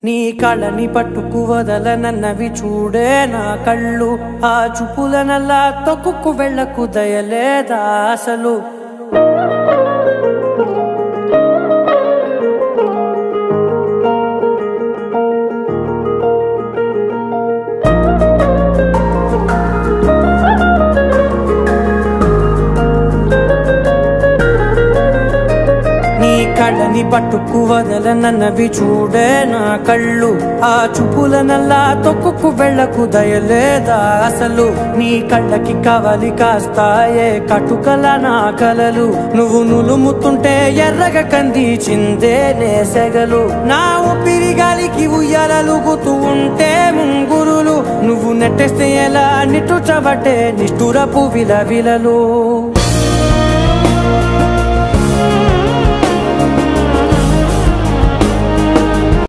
నీ కళ్ళని పట్టుకు వదలనన్నవి చూడే నా కళ్ళు ఆ చూపులనల్లా తొక్కుకు వెళ్ళకు దయలేదా అసలు కళ్ళని పట్టుకు వదలనన్నవి చూడే నా కళ్ళు ఆ చూపులనల్లా తొక్కుకు వెళ్ళకు దయలేదా అసలు నీ కళ్ళకి కవలి కాస్తాయే కటుకల నా కలలు నువ్వు నులుముతుంటే ఎర్రగ కందిచిందే నేసెగలు నా ఊపిరి గాలికి ఉయ్యాలలుగుతూ ఉంటే ముంగురులు నువ్వు నెట్టేస్తే ఎలా నిట్టుచబట్టే నిష్ఠురపు విలవిలలు